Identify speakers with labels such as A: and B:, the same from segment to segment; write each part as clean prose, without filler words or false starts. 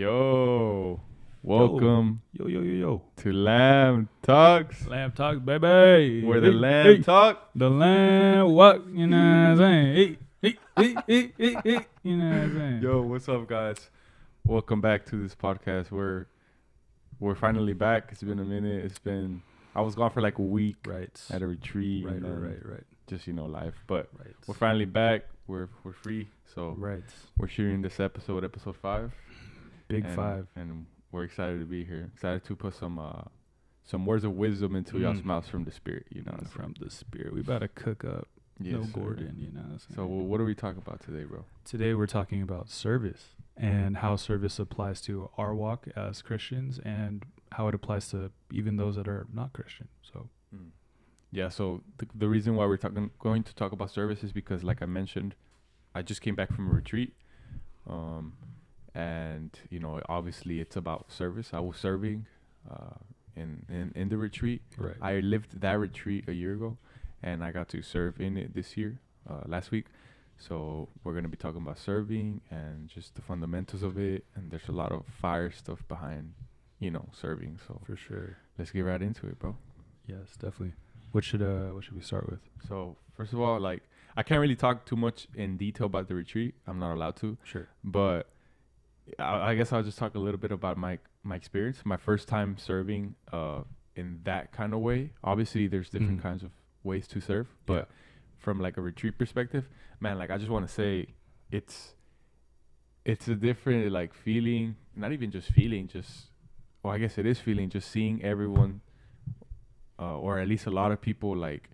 A: Yo, welcome
B: Yo.
A: to Lamb Talks,
B: Lamb talk, baby.
A: where the lamb talk.
B: The lamb walk, you know what I'm saying? You know what I'm saying?
A: Yo, what's up, guys? Welcome back to this podcast. We're finally back. It's been a minute. I was gone for like a week
B: Right.
A: at a retreat.
B: Right.
A: and then
B: Right.
A: Just life. But
B: Right.
A: we're finally back. We're free. So
B: Right.
A: we're shooting this episode 5.
B: Big
A: and,
B: 5.
A: And we're excited to be here. Excited to put some words of wisdom into y'all's mouths from the Spirit, you know.
B: From the Spirit. We about to cook up.
A: Yes,
B: No
A: sir.
B: Gordon, you know what I'm saying?
A: So what are we talking about today, bro?
B: Today we're talking about service and how service applies to our walk as Christians and how it applies to even those that are not Christian. So
A: Yeah, so the reason why we're going to talk about service is because, like I mentioned, I just came back from a retreat. And, obviously it's about service. I was serving in the retreat.
B: right.
A: I lived that retreat a year ago, and I got to serve in it this year, last week. So we're going to be talking about serving and just the fundamentals of it. And there's a lot of fire stuff behind, serving. So
B: For sure.
A: let's get right into it, bro.
B: Yes, definitely. What should we start with?
A: So first of all, like, I can't really talk too much in detail about the retreat. I'm not allowed to.
B: Sure.
A: But I guess I'll just talk a little bit about my experience. My first time serving in that kind of way. Obviously, there's different kinds of ways to serve. But from like a retreat perspective, man, like I just want to say it's a different like feeling. Not even just feeling, I guess it is feeling. Just seeing everyone, or at least a lot of people, like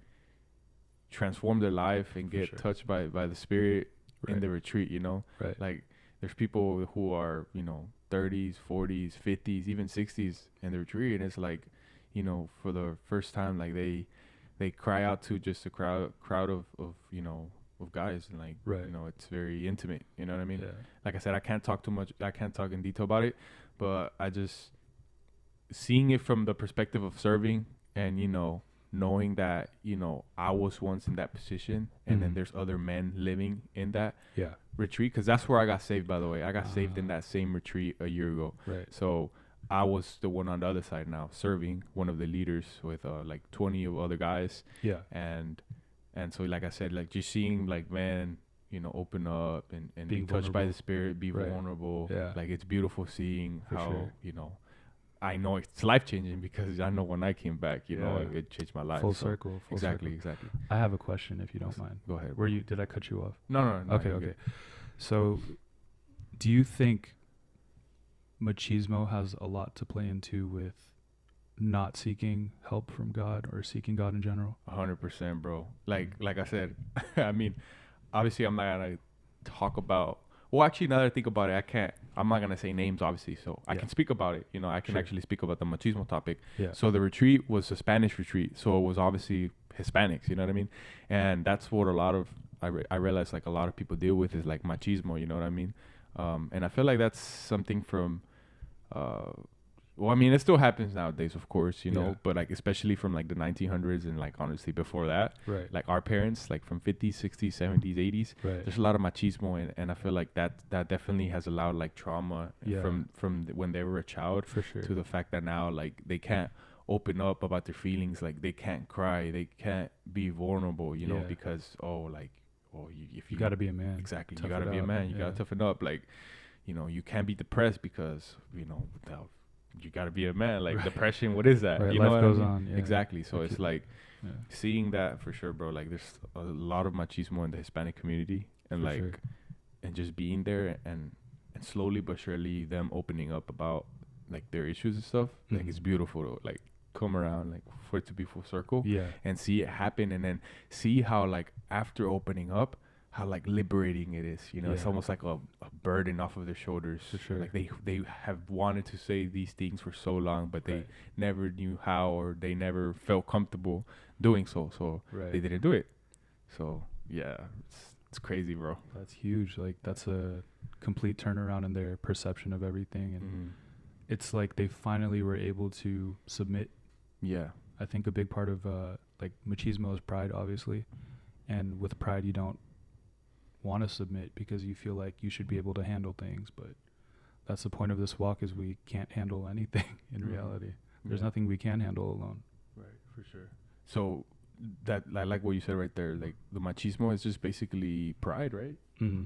A: transform their life and get touched by the Spirit in the retreat.
B: Right.
A: Like there's people who are 30s, 40s, 50s, even 60s in the retreat, and it's like for the first time, like they cry out to just a crowd of guys, and like it's very intimate. You know what I mean?
B: Yeah.
A: Like I said, I can't talk too much. I can't talk in detail about it, but I just seeing it from the perspective of serving and knowing that I was once in that position, and then there's other men living in that retreat, because that's where I got saved. By the way, I got saved in that same retreat a year ago.
B: Right.
A: So I was the one on the other side now, serving, one of the leaders with like 20 of other guys.
B: Yeah.
A: And so, like I said, like just seeing like man, open up and be
B: Being
A: touched by
B: vulnerable.
A: the Spirit, be vulnerable.
B: Yeah.
A: Like it's beautiful seeing
B: For
A: how
B: sure.
A: I know it's life changing, because I know when I came back, it changed my life.
B: Full
A: So
B: circle.
A: exactly.
B: I have a question, if you don't mind.
A: Go ahead.
B: Did I cut you off?
A: No.
B: Okay.
A: you're good.
B: So, do you think machismo has a lot to play into with not seeking help from God or seeking God in general?
A: 100%, bro. Like I said, I mean, obviously I'm not gonna talk about. Well, actually, now that I think about it, I'm not gonna say names, obviously. So I can speak about it. I can actually speak about the machismo topic.
B: Yeah.
A: So the retreat was a Spanish retreat, so it was obviously Hispanics. You know what I mean? And that's what a lot of I realized like a lot of people deal with is like machismo. You know what I mean? And I feel like that's something from. Well, I mean, it still happens nowadays, of course, but like especially from like the 1900s and like honestly before that,
B: Right.
A: like our parents, like from 50s, 60s, 70s, 80s,
B: Right.
A: there's a lot of machismo, and I feel like that definitely has allowed like trauma from when they were a child
B: For sure.
A: to the fact that now like they can't open up about their feelings, like they can't cry, they can't be vulnerable, because if
B: You got to be a man.
A: exactly, you
B: Tough
A: got to
B: it
A: be a
B: out.
A: man, you got to toughen up, like you can't be depressed because you got to be a man, like depression, what is that?
B: Right.
A: You know
B: Life
A: what
B: goes
A: I mean?
B: on. Yeah.
A: Exactly. So it's like
B: Yeah.
A: seeing that for sure, bro. Like there's a lot of machismo in the Hispanic community, and
B: For
A: like
B: sure.
A: and just being there and slowly but surely them opening up about like their issues and stuff. Like it's beautiful to like come around, like for it to be full circle
B: Yeah.
A: and see it happen, and then see how like after opening up, how like liberating it is. It's almost like a burden off of their shoulders.
B: For sure.
A: Like they have wanted to say these things for so long, but they never knew how, or they never felt comfortable doing so. So they didn't do it. So yeah, it's crazy, bro.
B: That's huge. Like that's a complete turnaround in their perception of everything, and it's like they finally were able to submit.
A: Yeah.
B: I think a big part of like machismo is pride, obviously, and with pride you don't want to submit because you feel like you should be able to handle things, but that's the point of this walk, is we can't handle anything in reality. There's nothing we can handle alone.
A: Right, for sure. So that, I like what you said right there. Like the machismo is just basically pride, right?
B: Mm-hmm.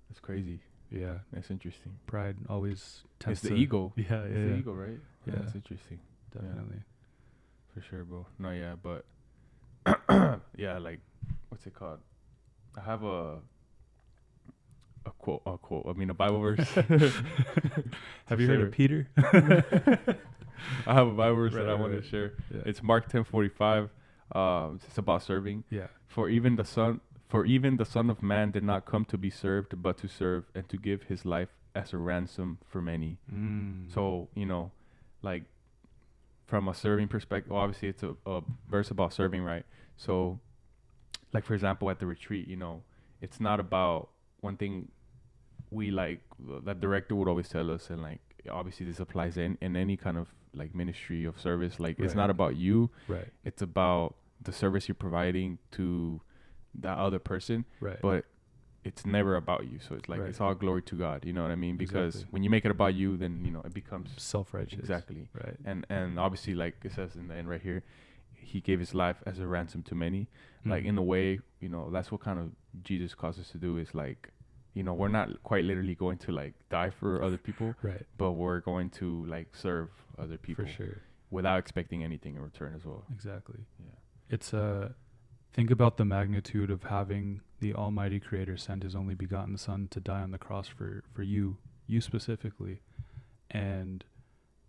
A: That's crazy.
B: Yeah,
A: That's interesting.
B: pride always tends
A: It's
B: to
A: the ego.
B: Yeah,
A: It's the ego, right?
B: Yeah.
A: That's interesting.
B: Definitely.
A: For sure, bro. No, yeah, but yeah, like, what's it called? I have a quote. I mean, a Bible verse.
B: Have you heard of Peter?
A: I have a Bible verse that I
B: Right,
A: want
B: right.
A: to share.
B: Yeah.
A: It's Mark 10:45. It's about serving.
B: Yeah.
A: For even the Son of Man did not come to be served, but to serve and to give his life as a ransom for many. So, like, from a serving perspective, obviously it's a verse about serving, right? So, like, for example, at the retreat, it's not about one thing we like, that director would always tell us, and like, obviously this applies in any kind of like ministry of service. Like, it's not about you.
B: Right.
A: It's about the service you're providing to that other person.
B: Right.
A: But it's never about you. So it's like, it's all glory to God. You know what I mean? Because when you make it about you, then, it becomes
B: self-righteous.
A: Exactly.
B: Right.
A: And obviously, like it says in the end right here, he gave his life as a ransom to many. Like, in a way, that's what kind of Jesus calls us to do, is like, we're not quite literally going to like die for other people,
B: Right.
A: but we're going to like serve other people
B: For sure.
A: without expecting anything in return as well.
B: Exactly.
A: Yeah.
B: It's think about the magnitude of having the Almighty Creator send His only begotten Son to die on the cross for you specifically, and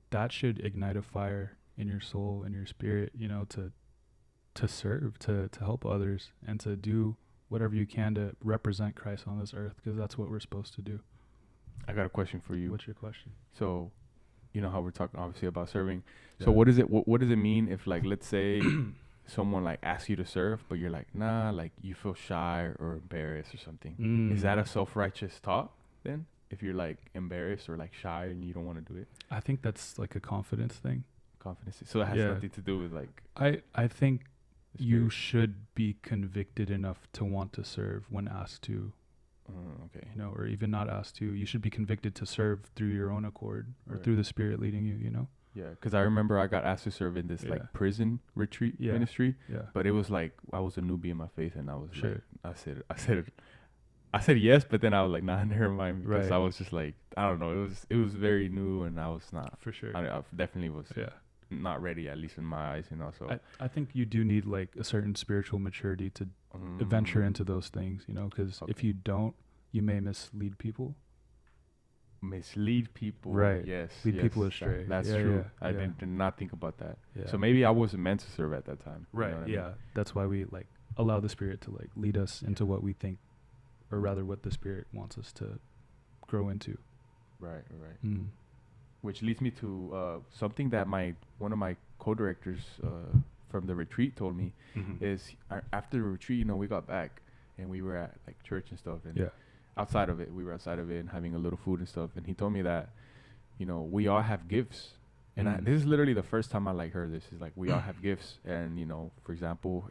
B: that should ignite a fire in your soul and your spirit, to serve, to help others, and to do whatever you can to represent Christ on this earth, because that's what we're supposed to do.
A: I got a question for you.
B: What's your question?
A: So, you know how we're talking obviously about serving.
B: Yeah.
A: So what is it? What does it mean if, like, let's say someone like asks you to serve, but you're like, nah, like you feel shy or embarrassed or something? Is that a self-righteous thought then? If you're like embarrassed or like shy and you don't want to do it?
B: I think that's like a confidence thing.
A: Confidence. So it has nothing to do with like.
B: I think you should be convicted enough to want to serve when asked to.
A: Okay.
B: Or even not asked to. You should be convicted to serve through your own accord, or through the Spirit leading you.
A: Yeah, because I remember I got asked to serve in this like prison retreat ministry. Yeah. But it was like I was a newbie in my faith, and I was like, I said yes, but then I was like, nah, never mind, because I was just like, I don't know, it was very new, and I was not
B: for sure.
A: I definitely was not ready, at least in my eyes, So
B: I think you do need like a certain spiritual maturity to venture into those things, because if you don't, you may mislead people. Right.
A: Yes.
B: Lead people astray.
A: That's true. I did not think about that.
B: Yeah.
A: So maybe I wasn't meant to serve at that time.
B: Right.
A: You know what I mean?
B: That's why we like allow the Spirit to like lead us into what we think, or rather what the Spirit wants us to grow into.
A: Right. Which leads me to something that one of my co-directors from the retreat told me is after the retreat, we got back and we were at like church and stuff, and we were outside of it and having a little food and stuff, and he told me that we all have gifts, and this is literally the first time I like heard this. Is like we all have gifts, and for example,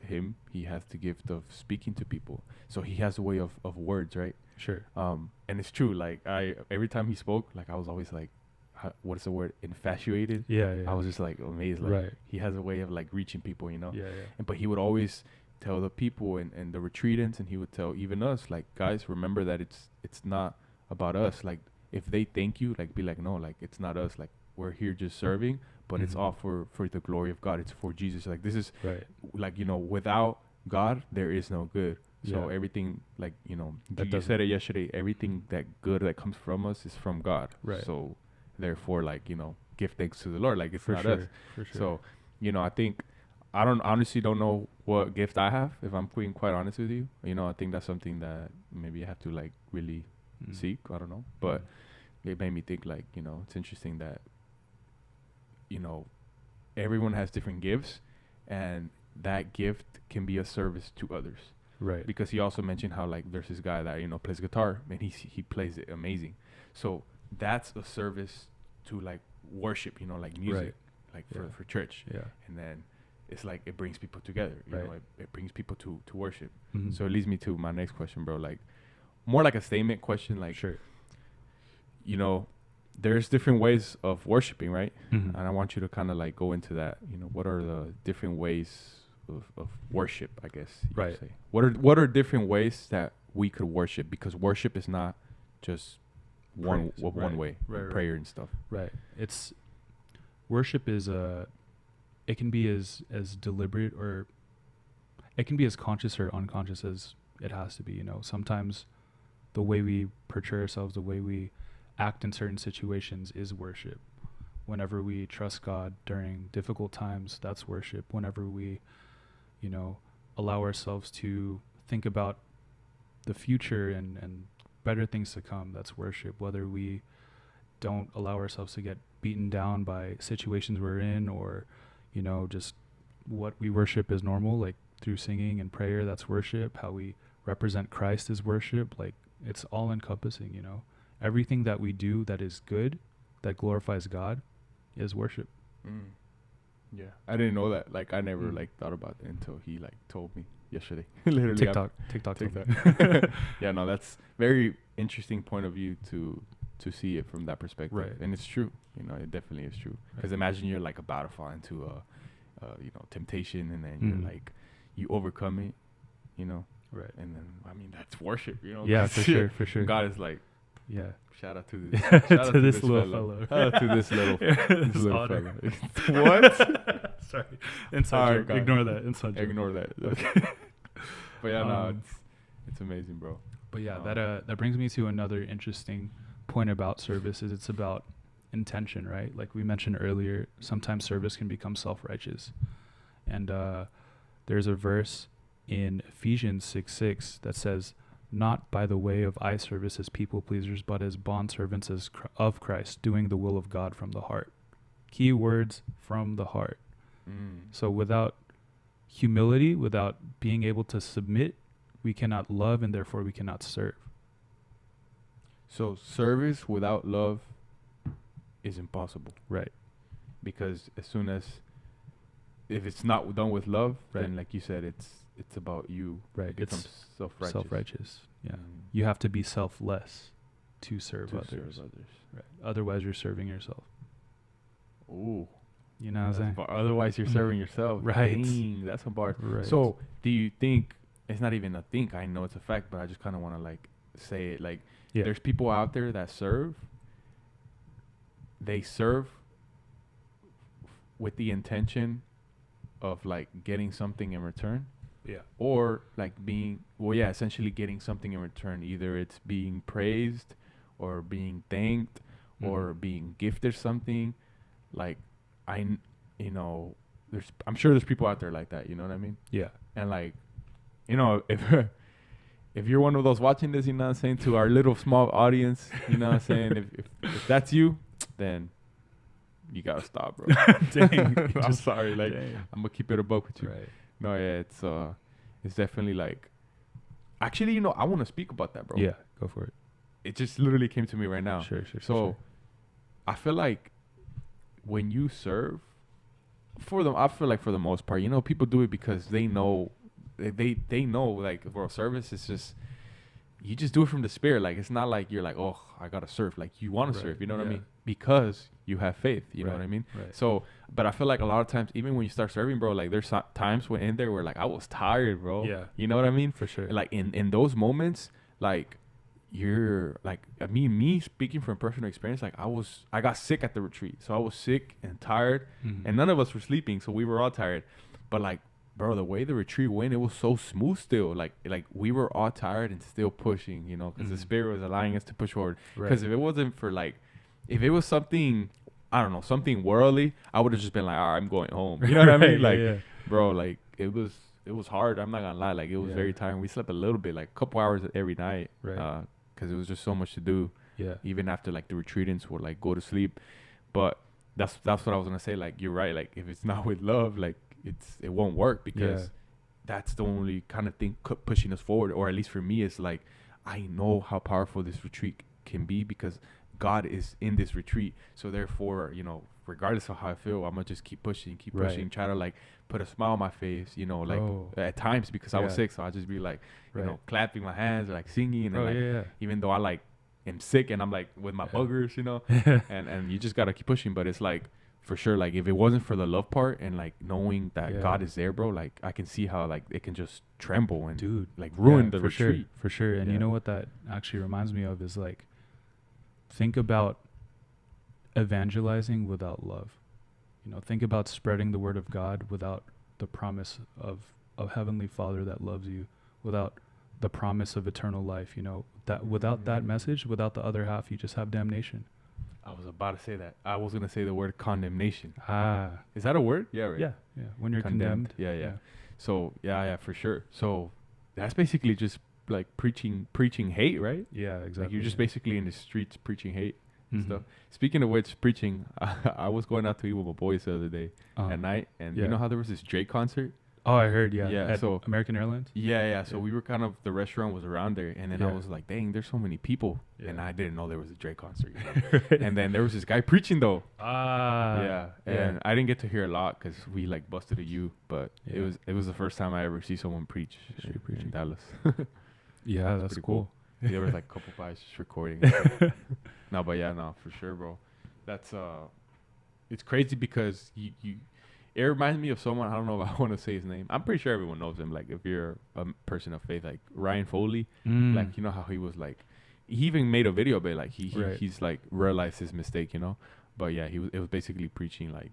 A: he has the gift of speaking to people, so he has a way of words, right?
B: Sure.
A: And it's true, like every time he spoke, like I was always like, what is the word, infatuated? I was just like amazed, like he has a way of like reaching people, And but he would always tell the people and the retreatants, and he would tell even us, like, guys, remember that it's not about us. Like, if they thank you, like, be like, no, like, it's not us, like, we're here just serving, but it's all for the glory of God. It's for Jesus. Like, this is like, without God there is no good. So everything, like, you said it yesterday, everything that good that comes from us is from God. So therefore, like, give thanks to the Lord, like, it's not us. For sure. So I think I honestly don't know what gift I have, if I'm being quite honest with you. I think that's something that maybe I have to like really seek. I don't know. But it made me think, like, it's interesting that, everyone has different gifts, and that gift can be a service to others. Right. Because he also mentioned how, like, there's this guy that, plays guitar, and he plays it amazing. So that's a service to like worship, like music, like for church. Yeah. And then it's like it brings people together, you know, it brings people to worship. So it leads me to my next question, bro. Like, more like a statement question, like, you know, there's different ways of worshiping, right?
B: Mm-hmm.
A: And I want you to kind of like go into that. You know, what are the different ways of worship? I guess you
B: Right.
A: could say. What are different ways that we could worship? Because worship is not just one way, prayer and stuff.
B: Right. Worship is it can be as deliberate, or it can be as conscious or unconscious as it has to be. You know, sometimes the way we portray ourselves, the way we act in certain situations is worship. Whenever we trust God during difficult times, that's worship. Whenever we, you know, allow ourselves to think about the future and better things to come, that's worship. Whether we don't allow ourselves to get beaten down by situations we're in, or, you know, just what we worship is normal, like through singing and prayer, that's worship. How we represent Christ is worship. Like, it's all encompassing, you know. Everything that we do that is good, that glorifies God, is worship.
A: Yeah, I didn't know that. Like, I never like thought about it until he like told me yesterday. Literally,
B: TikTok.
A: Yeah, no, that's very interesting point of view to see it from that perspective.
B: Right.
A: And it's true. You know, it definitely is true. Because imagine you're like about to fall into you know, temptation, and then you're like, you overcome it, you know.
B: Right.
A: And then, I mean, that's worship, you know.
B: Yeah, for sure.
A: God is like,
B: yeah.
A: Shout out to this. Shout out
B: to this little fellow.
A: Shout out to this little fellow.
B: What? Sorry. Inside joke.
A: God.
B: Ignore that. Inside joke.
A: Ignore that. Okay. But yeah, no, it's amazing, bro.
B: But yeah, that brings me to another interesting point about service. Is it's about intention, right? Like we mentioned earlier, sometimes service can become self-righteous. And there's a verse in Ephesians 6:6 that says, "Not by the way of eye service as people pleasers, but as bondservants of Christ, doing the will of God from the heart." Key words, from the heart. So without humility, without being able to submit, we cannot love, and therefore we cannot serve.
A: So service without love is impossible.
B: Right.
A: Because as soon as, if it's not done with love,
B: right,
A: then like you said, it's about you.
B: Right.
A: It becomes self-righteous.
B: Self-righteous. Yeah. You have to be selfless to serve others. Right. Otherwise, you're serving yourself.
A: Ooh.
B: You know what I'm saying?
A: Otherwise, you're serving yourself.
B: Right.
A: Dang, that's a bar.
B: Right.
A: So, do you think, it's not even a think, I know it's a fact, but I just kind of want to like say it, like, there's people out there that serve. They serve with the intention of like getting something in return.
B: Yeah.
A: Or like essentially getting something in return. Either it's being praised or being thanked or being gifted something. Like, I'm sure there's people out there like that, you know what I mean?
B: Yeah.
A: And like, you know, if you're one of those watching this, you know what I'm saying, to our little small audience, you know what I'm saying, if that's you, then you gotta stop, bro.
B: Dang.
A: I'm sorry, like,
B: dang.
A: I'm gonna keep it a buck with you.
B: Right.
A: No, yeah, it's definitely like, actually, you know, I want to speak about that, bro.
B: Yeah, go for it.
A: It just literally came to me right now.
B: Sure.
A: So, I feel like when you serve, I feel like for the most part, you know, people do it because they know, they know, like, bro, service is just, you just do it from the spirit. Like, it's not like you're like, oh, I gotta serve. Like, you want to serve, you know what I mean? Because you have faith, you know what I mean?
B: Right.
A: So, but I feel like a lot of times, even when you start serving, bro, like, there's times when in there where like I was tired, bro.
B: Yeah.
A: You know what I mean?
B: For sure.
A: Like in those moments, like, you're like, I mean, me speaking from personal experience, like I got sick at the retreat. So I was sick and tired, and none of us were sleeping, so we were all tired. But like, bro, the way the retreat went, it was so smooth still. Like we were all tired and still pushing, you know, because the spirit was allowing us to push forward. Because if it wasn't for like, if it was something, I don't know, something worldly, I would have just been like, all right, I'm going home. You know what I mean? Like, bro, like it was hard. I'm not gonna lie. Like, it was very tiring. We slept a little bit, like a couple hours every night.
B: Right.
A: Because it was just so much to do.
B: Yeah.
A: Even after like the retreatants would like go to sleep. But that's what I was gonna say. Like, you're right. Like, if it's not with love, like it won't work, because that's the only kind of thing pushing us forward. Or at least for me, it's like, I know how powerful this retreat can be because God is in this retreat. So therefore, you know, regardless of how I feel, I'm gonna just keep pushing, try to like put a smile on my face, you know, like at times, because I was sick. So I'll just be like, you know, clapping my hands or like singing, and even though I like am sick and I'm like with my buggers, you know, and you just gotta keep pushing. But it's like for sure, like if it wasn't for the love part and like knowing that God is there, bro, like I can see how like it can just tremble and
B: dude,
A: like ruin the retreat
B: for sure. And you know what that actually reminds me of is like, think about evangelizing without love. You know, think about spreading the word of God without the promise of a heavenly Father that loves you, without the promise of eternal life. You know, that without that message, without the other half, you just have damnation.
A: I was about to say that. I was gonna say the word condemnation.
B: Ah,
A: is that a word? Yeah, right.
B: Yeah. When you're condemned.
A: Yeah. So yeah, for sure. So that's basically just like preaching hate, right?
B: Yeah, exactly.
A: Like you're just basically in the streets preaching hate and stuff. Speaking of which, preaching, I was going out to eat with my boys the other day at night, and you know how there was this Drake concert?
B: Oh, I heard. Yeah.
A: Yeah. So
B: American Airlines.
A: Yeah. So we were kind of, the restaurant was around there, and then I was like, dang, there's so many people, and I didn't know there was a Drake concert. You know? And then there was this guy preaching though. And I didn't get to hear a lot because we like busted a U, but it was the first time I ever see someone preach in Dallas.
B: Yeah, that's cool.
A: There was like a couple guys just recording. No, but for sure, bro. That's it's crazy because you it reminds me of someone. I don't know if I want to say his name. I'm pretty sure everyone knows him. Like if you're a person of faith, like Ryan Foley, like you know how he was like, he even made a video about it, like he's like realized his mistake, you know. But yeah, it was basically preaching like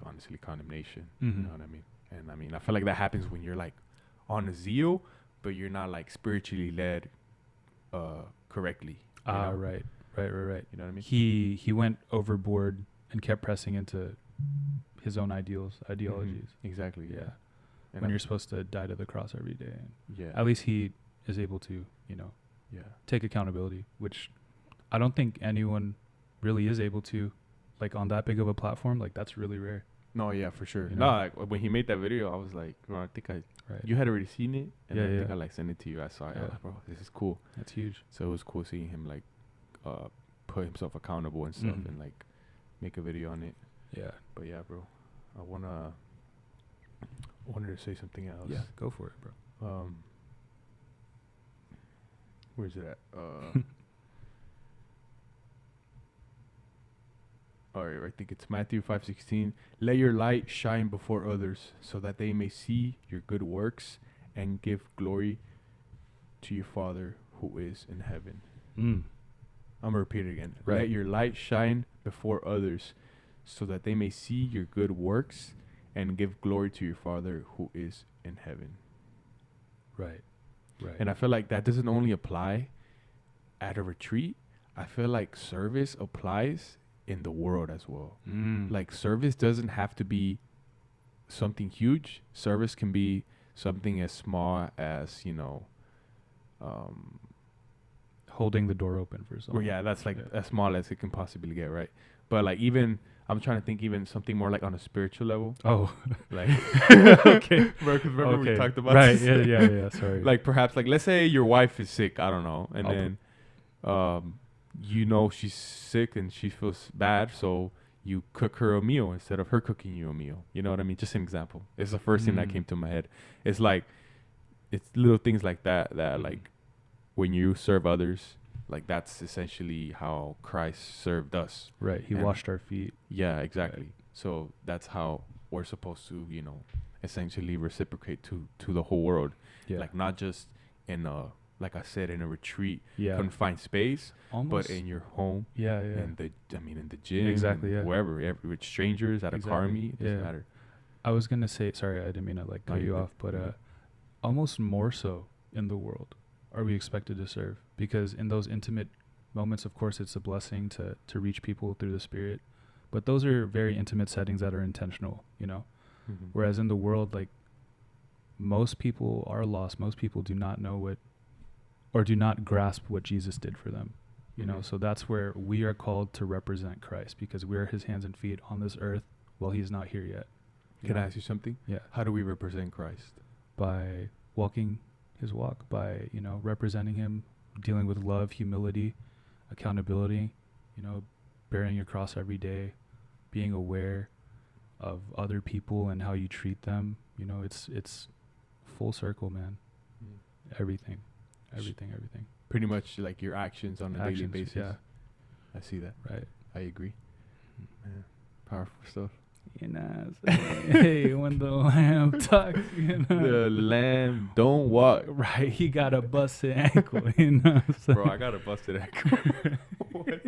A: honestly condemnation. You know what I mean? And I mean I feel like that happens when you're like on a zeal, but you're not like spiritually led correctly.
B: Right.
A: You know what I mean?
B: He went overboard and kept pressing into his own ideologies.
A: Exactly. Yeah. And
B: when you're supposed to die to the cross every day.
A: And
B: at least he is able to, take accountability, which I don't think anyone really is able to, like on that big of a platform. Like that's really rare.
A: No, yeah, for sure.
B: You know?
A: No, like when he made that video, I was like, bro, I think you had already seen it, and I think I like sent it to you. I saw it. I was like, bro, this is cool.
B: That's huge.
A: So it was cool seeing him like put himself accountable and stuff, and like make a video on it. Yeah. But yeah, bro, I wanted to say something else.
B: Yeah, go for it, bro.
A: Where's it at? All right, I think it's Matthew 5:16. Let your light shine before others, so that they may see your good works and give glory to your Father who is in heaven. I'm gonna repeat it again. Right. Let your light shine before others, so that they may see your good works and give glory to your Father who is in heaven.
B: Right.
A: And I feel like that doesn't only apply at a retreat. I feel like service applies in the world as well. Like service doesn't have to be something huge. Service can be something as small as,
B: holding the door open for someone.
A: Yeah, that's like as small as it can possibly get, right? But like even I'm trying to think even something more like on a spiritual level.
B: Oh,
A: like okay, because remember we talked about
B: this. Yeah. Sorry.
A: Like perhaps like let's say your wife is sick. I don't know, and then she's sick and she feels bad, so you cook her a meal instead of her cooking you a meal. You know what I mean? Just an example. It's the first thing that came to my head. It's like it's little things like that like when you serve others. Like that's essentially how Christ served us.
B: Right. He washed our feet.
A: Yeah, exactly. Right. So that's how we're supposed to, essentially reciprocate to the whole world. Yeah. Like not just in like I said, in a retreat, confined space, but in your home.
B: Yeah.
A: And in the gym.
B: Exactly. Yeah.
A: Wherever, with strangers at a car meet, it doesn't matter.
B: I was gonna say, sorry, I didn't mean to cut you off, but almost more so in the world are we expected to serve, because in those intimate moments, of course, it's a blessing to reach people through the Spirit, but those are very intimate settings that are intentional, whereas in the world, like most people are lost. Most people do not know what, or do not grasp what Jesus did for them, so that's where we are called to represent Christ, because we're his hands and feet on this earth while he's not here yet.
A: Can I ask you something?
B: Yeah.
A: How do we represent Christ?
B: By walking his walk, by representing him, dealing with love, humility, accountability, bearing your cross every day, being aware of other people and how you treat them. It's full circle, man. Everything.
A: pretty much like your actions on a daily basis.
B: Yeah,
A: I see that.
B: right.
A: I agree. Man, powerful stuff.
B: You know, hey, when the lamb talks, you know,
A: The lamb don't walk.
B: right? He got a busted ankle. You know, what I'm saying?
A: Bro, I got a busted ankle. What?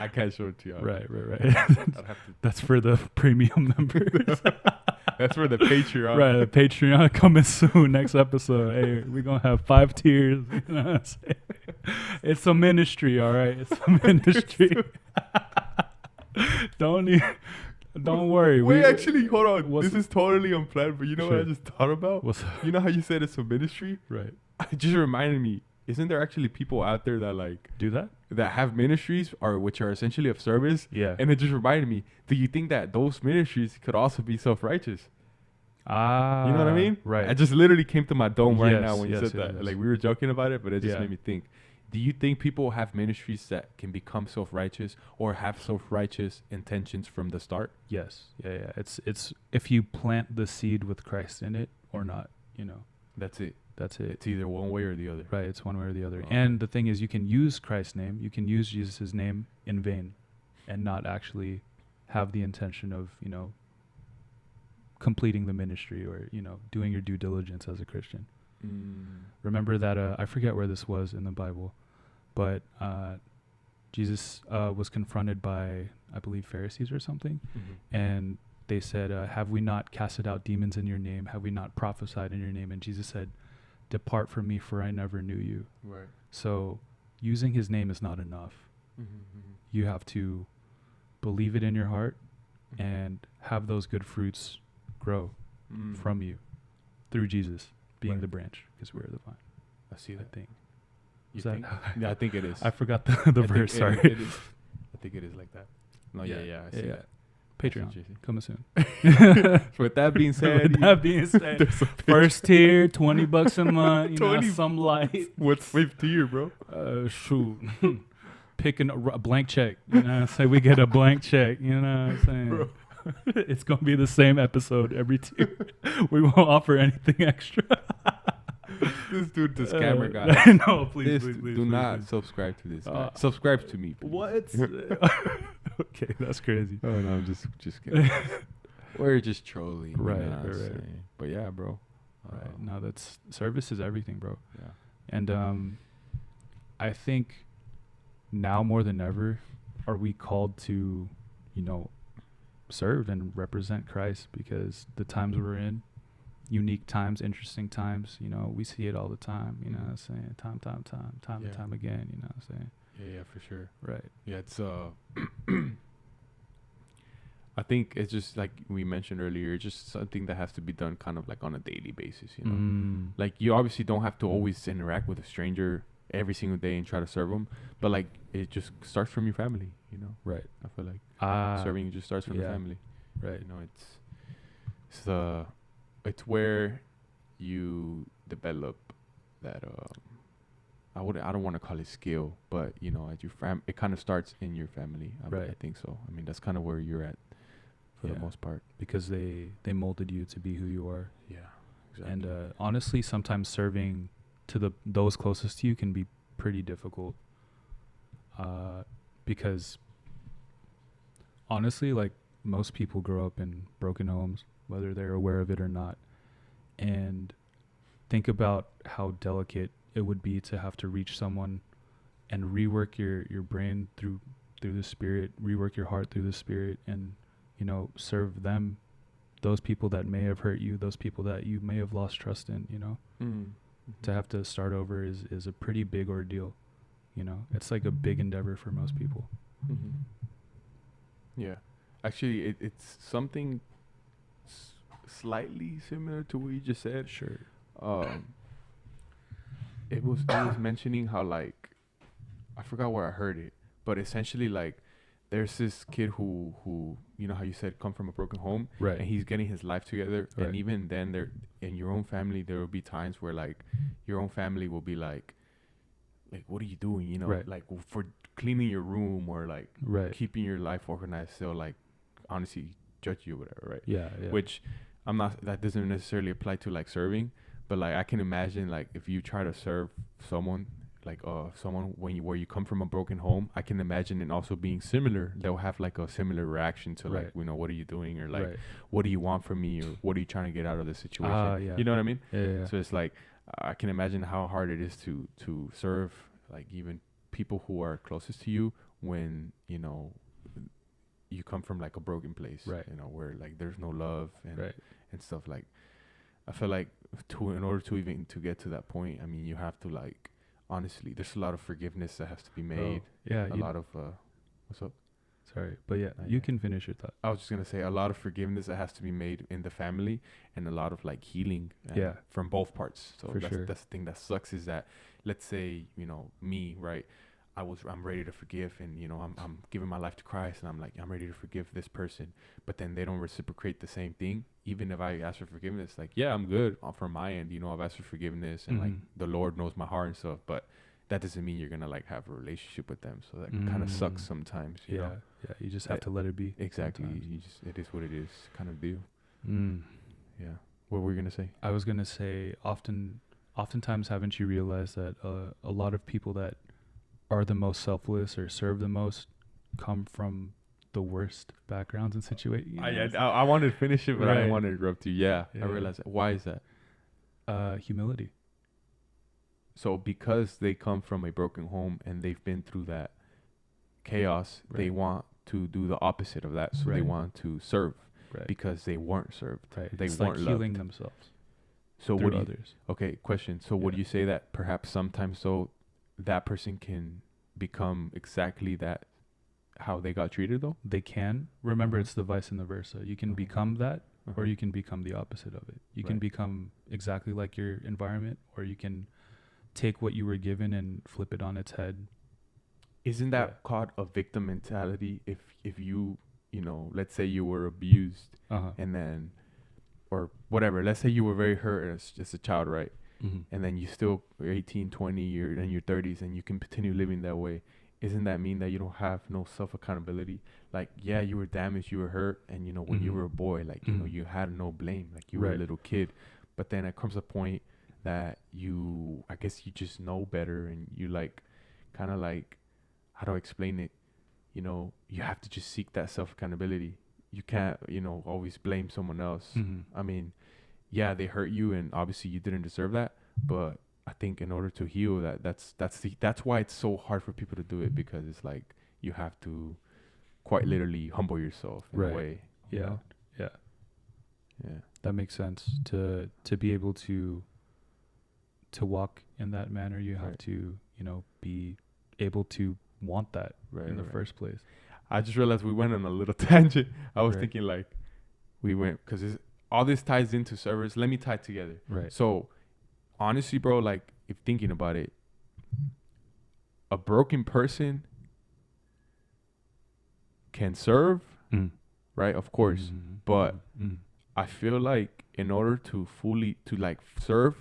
A: I can't show it to you.
B: Right.
A: I'd have to.
B: That's for the premium members.
A: That's for the Patreon.
B: Right, the Patreon coming soon. Next episode. Hey, we're gonna have 5 tiers. You know what I'm saying? It's a ministry, all right. It's a ministry. Don't worry.
A: Wait, actually, hold on.
B: What's-
A: This is totally unplanned, but you know what I
B: Sure.
A: just thought about?
B: What's
A: You know how you said it's a ministry?
B: right?
A: It just reminded me. Isn't there actually people out there that like
B: Do that?
A: that have ministries or which are essentially of service?
B: Yeah.
A: And it just reminded me. Do you think that those ministries could also be self-righteous?
B: Ah,
A: You know what I mean?
B: Right.
A: I just literally came to my dome right
B: Yes,
A: now when you
B: yes,
A: said that.
B: yes.
A: Like we were joking about it, but it just
B: Yeah.
A: made me think. Do you think people have ministries that can become self-righteous or have self-righteous intentions from the start?
B: Yes. Yeah. It's if you plant the seed with Christ in it or not. You know,
A: That's it.
B: that's it.
A: It's either one way or the other.
B: Right. It's one way or the other.
A: Okay.
B: And the thing is, you can use Christ's name. You can use Jesus' name in vain, and not actually have the intention of completing the ministry or doing your due diligence as a Christian. Remember that I forget where this was in the Bible, but Jesus was confronted by, I believe, Pharisees or something, and they said, have we not casted out demons in your name? Have we not prophesied in your name? And Jesus said, depart from me, for I never knew you.
A: Right.
B: So using his name is not enough. You have to believe it in your heart and have those good fruits grow from you through Jesus being
A: Right.
B: the branch, because we're the vine.
A: I see
B: I
A: that.
B: think.
A: You
B: Is that-
A: think? Yeah, I think it is.
B: I forgot the
A: I think
B: verse. Sorry.
A: it is. I think it is like that. No, yeah, I see that.
B: Patreon
A: Jason.
B: coming soon.
A: With that being said,
B: With that being said,
A: there's a
B: first tier, $20 a month. You know,
A: 20
B: some light.
A: what's fifth tier, bro?
B: Shoot. Picking a blank check. You know, say we get a blank check. You know what I'm saying?
A: Bro.
B: It's gonna be the same episode every tier. We won't offer anything extra.
A: This dude, the scammer guy.
B: No, please,
A: This
B: please,
A: do
B: please,
A: not
B: please.
A: subscribe to this guy. Subscribe to me, please.
B: What? Okay, that's crazy.
A: Oh no, I'm just kidding. We're just trolling.
B: Right,
A: you know what I'm
B: right.
A: saying? But yeah, bro.
B: Right. No, that's service is everything, bro.
A: Yeah.
B: And I think now more than ever are we called to, serve and represent Christ, because the times we're in, unique times, interesting times, we see it all the time, you know what I'm saying? Time
A: Yeah.
B: and time again, you know what I'm saying?
A: Yeah, for sure.
B: Right.
A: Yeah, it's I think it's just like we mentioned earlier, it's just something that has to be done kind of like on a daily basis, Like you obviously don't have to always interact with a stranger every single day and try to serve them, but like it just starts from your family,
B: Right.
A: I feel like
B: Serving.
A: serving just starts from the
B: yeah.
A: family.
B: Right.
A: It's where you develop that I don't want to call it skill, but at your it kind of starts in your family. I
B: Right.
A: think so. I mean, that's kind of where you're at for the most part.
B: Because they molded you to be who you are.
A: Yeah, exactly.
B: And honestly, sometimes serving to those closest to you can be pretty difficult. Because honestly, like, most people grow up in broken homes, whether they're aware of it or not. And think about how delicate it would be to have to reach someone and rework your brain through the Spirit, rework your heart through the Spirit, and serve them, those people that may have hurt you, those people that you may have lost trust in. To have to start over is a pretty big ordeal. It's like a big endeavor for most people.
A: Yeah, actually, it's something slightly similar to what you just said.
B: Sure.
A: It was mentioning how, like, I forgot where I heard it, but essentially, like, there's this kid who how you said come from a broken home,
B: Right.
A: and he's getting his life together,
B: Right.
A: and even then, there in your own family, there will be times where, like, your own family will be like, what are you doing?
B: Right.
A: Like, for cleaning your room or like
B: Right.
A: keeping your life organized, they'll like honestly judge you or whatever, right?
B: Yeah.
A: Which that doesn't necessarily apply to like serving, But like I can imagine like if you try to serve someone like someone where you come from a broken home, I can imagine it also being similar. They'll have like a similar reaction to like, you know, what are you doing, or like what do you want from me, or what are you trying to get out of the situation?
B: Yeah.
A: You know what I mean?
B: Yeah.
A: So it's like I can imagine how hard it is to serve like even people who are closest to you when, you know, you come from like a broken place, you know, where like there's no love and stuff. Like I feel like in order to even to get to that point, I mean, you have to like, honestly, there's a lot of forgiveness that has to be made. A lot of what's up?
B: Sorry, but you can finish your thought.
A: I was just gonna say a lot of forgiveness that has to be made in the family, and a lot of like healing from both parts. So that's the thing that sucks, is that, let's say, you know, me, right, I'm ready to forgive, and you know, I'm giving my life to Christ, and I'm like, I'm ready to forgive this person, but then they don't reciprocate the same thing. Even if I ask for forgiveness, like, yeah, I'm good from my end, you know, I've asked for forgiveness, and like the Lord knows my heart and stuff, but that doesn't mean you're gonna like have a relationship with them. So that kind of sucks sometimes. You know?
B: You just have to let it be.
A: Exactly. It is what it is, kind of deal. Yeah. What were you gonna say?
B: I was gonna say, oftentimes haven't you realized that a lot of people that are the most selfless or serve the most come from the worst backgrounds and situations?
A: I wanted to finish it, but I didn't want to interrupt you. Yeah. I realized that. Why is that?
B: Humility.
A: So because they come from a broken home and they've been through that chaos, they want to do the opposite of that. So they want to serve because they weren't served. They
B: it's
A: weren't
B: like healing themselves.
A: So what do you,
B: others.
A: Okay, question. So would you say that perhaps sometimes so that person can become exactly that, how they got treated though?
B: They can. Remember, it's the vice and the versa. You can become that, or you can become the opposite of it. You can become exactly like your environment, or you can take what you were given and flip it on its head.
A: Isn't that called a victim mentality? If you know, let's say you were abused and then, or whatever, let's say you were very hurt as a child, right? And then you still are 18, 20, you're in your 30s and you can continue living that way. Isn't that mean that you don't have no self-accountability? Like, yeah, you were damaged, you were hurt, and you know, when you were a boy, like, you know, you had no blame, like you were a little kid. But then it comes a point that I guess you just know better, and you like, kind of like, how do I explain it? You know, you have to just seek that self-accountability. You can't, you know, always blame someone else. I mean, yeah, they hurt you, and obviously you didn't deserve that. But I think in order to heal that's why it's so hard for people to do it, because it's like you have to quite literally humble yourself in a way.
B: Yeah. That makes sense. To be able to walk in that manner, you have to, you know, be able to want that in the first place.
A: I just realized we went on a little tangent. I was thinking like we went, because all this ties into servers. Let me tie it together. So honestly, bro, like if thinking about it, a broken person can serve, right? Of course. But I feel like in order to fully like serve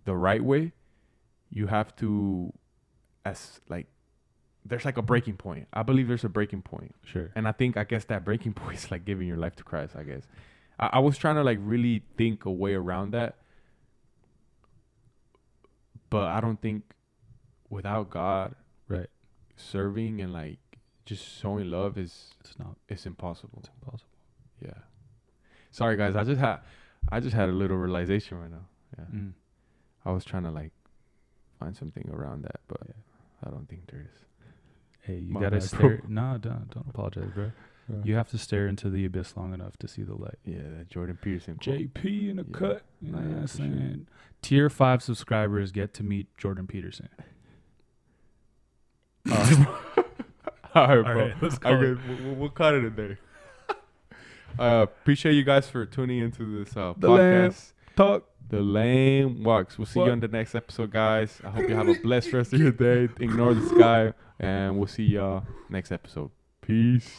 A: the right way, you have to, as like, there's like a breaking point. I believe there's a breaking point.
B: Sure.
A: And I guess that breaking point is like giving your life to Christ, I guess. I was trying to like really think a way around that. But I don't think without God, serving and like just showing love it's impossible.
B: It's impossible.
A: Yeah. Sorry guys, I just had a little realization right now. Yeah. I was trying to like find something around that, but I don't think there is.
B: Hey, you gotta stare. No, don't apologize, bro. You have to stare into the abyss long enough to see the light.
A: Yeah, that Jordan Peterson quote.
B: JP in a cut. You know what I'm saying? Tier 5 subscribers get to meet Jordan Peterson.
A: All right, bro.
B: Right, let's go.
A: We'll cut it in there. Appreciate you guys for tuning into this podcast. The Lame Walks. We'll see you on the next episode, guys. I hope you have a blessed rest of your day. Ignore the sky, and we'll see y'all next episode. Peace.